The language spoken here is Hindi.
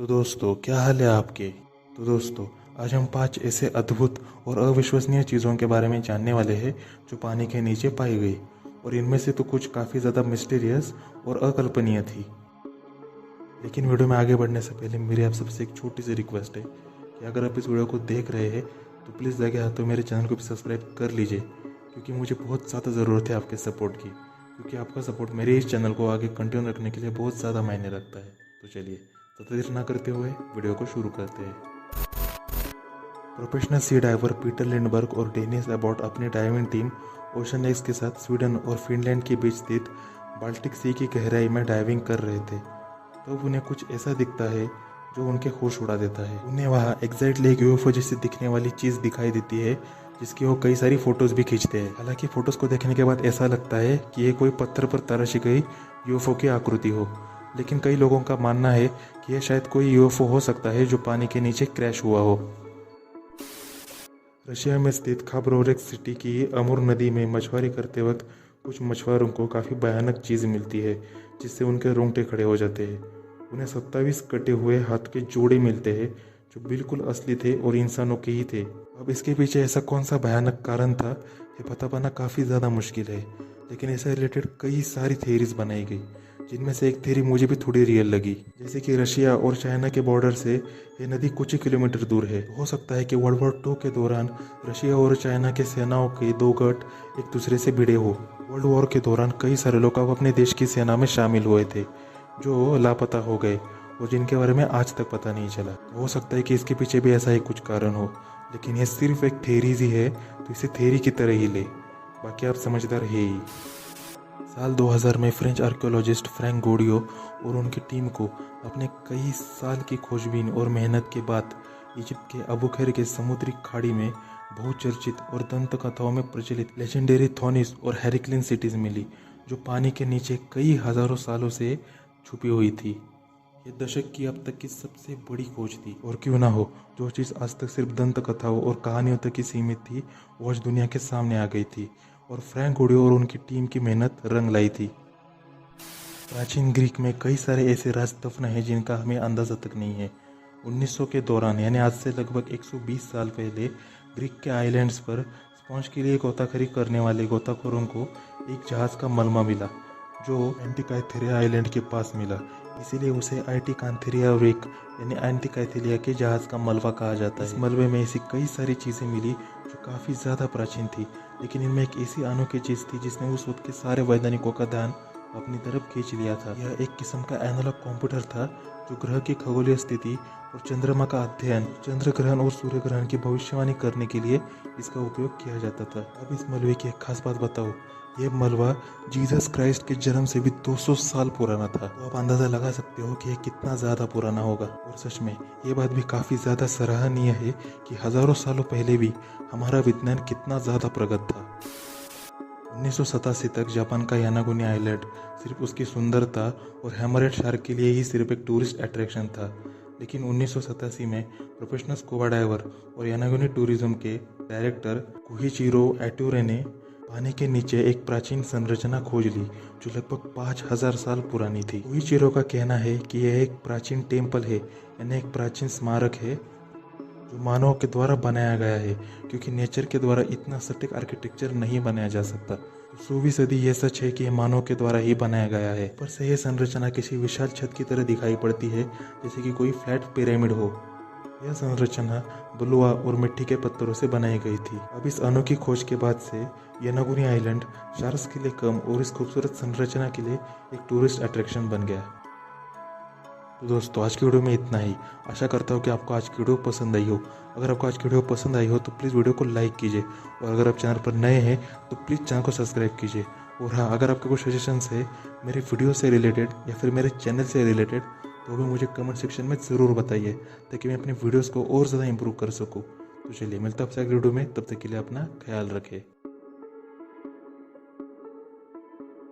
तो दोस्तों क्या हाल है आपके। तो दोस्तों आज हम 5 ऐसे अद्भुत और अविश्वसनीय चीज़ों के बारे में जानने वाले हैं जो पानी के नीचे पाई गई, और इनमें से तो कुछ काफ़ी ज़्यादा मिस्टीरियस और अकल्पनीय थी। लेकिन वीडियो में आगे बढ़ने से पहले मेरी आप सबसे एक छोटी सी रिक्वेस्ट है कि अगर आप इस वीडियो को देख रहे हैं तो प्लीज़ लगे हाथों मेरे चैनल को भी सब्सक्राइब कर लीजिए, क्योंकि मुझे बहुत ज़्यादा ज़रूरत है आपके सपोर्ट की, क्योंकि आपका सपोर्ट मेरे इस चैनल को आगे कंटिन्यू रखने के लिए बहुत ज़्यादा मायने रखता है। तो चलिए देर ना करते हुए वीडियो को शुरू करते हैं। Professional sea diver Peter Lindbergh और डेनिस अबॉट अपनी डाइविंग टीम ओशन एक्स के साथ स्वीडन और फिनलैंड के बीच स्थित बाल्टिक सी की गहराई में डाइविंग कर रहे थे। तब उन्हें कुछ ऐसा दिखता है जो उनके होश उड़ा देता है। उन्हें वहाँ एग्जैक्टली एक यूएफओ जैसी दिखने वाली चीज़ दिखाई देती है, जिसकी वो कई सारी फोटोज भी खींचते हैं। हालांकि फोटोज को देखने के बाद ऐसा लगता है कि ये कोई पत्थर पर तराशी गई यूएफओ की आकृति हो, लेकिन कई लोगों का मानना है कि यह शायद कोई यूएफओ हो सकता है जो पानी के नीचे क्रैश हुआ हो। रशिया में स्थित खाबरोवरेक सिटी की अमूर नदी में मछुआरी करते वक्त कुछ मछुआरों को काफ़ी भयानक चीज़ मिलती है, जिससे उनके रोंगटे खड़े हो जाते हैं। उन्हें 27 कटे हुए हाथ के जोड़े मिलते हैं जो बिल्कुल असली थे और इंसानों के ही थे। अब इसके पीछे ऐसा कौन सा भयानक कारण था ये पता पाना काफ़ी ज़्यादा मुश्किल है, लेकिन इससे रिलेटेड कई सारी थेरीज बनाई गई, जिनमें से एक थेरी मुझे भी थोड़ी रियल लगी। जैसे कि रशिया और चाइना के बॉर्डर से ये नदी कुछ ही किलोमीटर दूर है। हो सकता है कि वर्ल्ड वॉर 2 के दौरान रशिया और चाइना के सेनाओं के दो गठ एक दूसरे से भिड़े हो। वर्ल्ड वॉर के दौरान कई सारे लोग अब अपने देश की सेना में शामिल हुए थे जो लापता हो गए और जिनके बारे में आज तक पता नहीं चला। तो हो सकता है कि इसके पीछे भी ऐसा ही कुछ कारण हो, लेकिन ये सिर्फ एक थेरीज ही है, तो इसे थेरी की तरह ही ले, बाकी आप समझदार है ही। साल 2000 में फ्रेंच आर्कियोलॉजिस्ट फ्रैंक गोडियो और उनकी टीम को अपने कई साल की खोजबीन और मेहनत के बाद इजिप्ट के अबू खैर के समुद्री खाड़ी में बहुचर्चित और दंत कथाओं में प्रचलित लेजेंडरी थोनिस और हेरिक्लिन सिटीज मिली, जो पानी के नीचे कई हजारों सालों से छुपी हुई थी। ये दशक की अब तक की सबसे बड़ी खोज थी, और क्यों ना हो, जो चीज़ आज तक सिर्फ दंत कथाओं और कहानियों तक ही सीमित थी वो आज दुनिया के सामने आ गई थी, और फ्रैंक गोडियो और उनकी टीम की मेहनत रंग लाई थी। प्राचीन ग्रीक में कई सारे ऐसे राज दफन हैं जिनका हमें अंदाजा तक नहीं है। 1900 के दौरान, यानी आज से लगभग 120 साल पहले, ग्रीक के आइलैंड्स पर स्पॉन्ज के लिए गोताखोरी करने वाले गोताखोरों को एक जहाज़ का मलबा मिला जो एंटिकाइथेरिया आइलैंड के पास मिला। इसीलिए उसे आइटिकांथेरिया रेक यानी एंटिकाइथेरिया के जहाज़ का मलबा कहा जाता है। इस मलबे में ऐसी कई सारी चीज़ें मिली जो काफ़ी ज़्यादा प्राचीन थी, लेकिन इनमें एक ऐसी अनोखी चीज़ थी जिसने उस वक्त के सारे वैज्ञानिकों का ध्यान अपनी तरफ खींच लिया था। यह एक किस्म का एनालॉग कंप्यूटर था जो ग्रह की खगोलीय स्थिति और चंद्रमा का अध्ययन, चंद्र ग्रहण और सूर्य ग्रहण की भविष्यवाणी करने के लिए इसका उपयोग किया जाता था। अब इस मलबे की एक खास बात बताओ, ये मलबा जीसस क्राइस्ट के जन्म से भी 200 साल पुराना था। तो आप अंदाजा लगा सकते हो कि यह कितना ज़्यादा पुराना होगा। और सच में ये बात भी काफ़ी ज़्यादा सराहनीय है कि हज़ारों सालों पहले भी हमारा विज्ञान कितना ज़्यादा प्रगत था। 1987 तक जापान का यानागुनी आइलैंड सिर्फ उसकी सुंदरता और हैमरहेड शार्क के लिए ही सिर्फ एक टूरिस्ट अट्रैक्शन था, लेकिन 1987 में प्रोफेशनल स्कूबा डाइवर और यानागुनी टूरिज्म के डायरेक्टर कुहिचिरो एटुरे ने पानी के नीचे एक प्राचीन संरचना खोज ली जो लगभग 5000 साल पुरानी थी। कुहिचिरो का कहना है कि यह एक प्राचीन टेम्पल है, यानी एक प्राचीन स्मारक है जो मानव के द्वारा बनाया गया है, क्योंकि नेचर के द्वारा इतना सटीक आर्किटेक्चर नहीं बनाया जा सकता। तो 16वीं सदी यह सच है कि यह मानव के द्वारा ही बनाया गया है। ऊपर से यह संरचना किसी विशाल छत की तरह दिखाई पड़ती है, जैसे कि कोई फ्लैट पिरामिड हो। यह संरचना बलुआ और मिट्टी के पत्थरों से बनाई गई थी। अब इस अनोखी खोज के बाद से यानागुनी आइलैंड शार्क्स के लिए कम और इस खूबसूरत संरचना के लिए एक टूरिस्ट अट्रैक्शन बन गया। तो दोस्तों आज की वीडियो में इतना ही। आशा करता हूँ कि आपको आज की वीडियो पसंद आई हो। अगर आपको आज की वीडियो पसंद आई हो तो प्लीज़ वीडियो को लाइक कीजिए, और अगर आप चैनल पर नए हैं तो प्लीज़ चैनल को सब्सक्राइब कीजिए। और हाँ, अगर आपके कोई सजेशंस है मेरे वीडियो से रिलेटेड या फिर मेरे चैनल से रिलेटेड, तो भी मुझे कमेंट सेक्शन में ज़रूर बताइए, ताकि मैं अपनी वीडियोज़ को और ज़्यादा इंप्रूव कर सकूँ। तो चलिए मिलता हूँ आपसे अगली वीडियो में, तब तक के लिए अपना ख्याल रखें।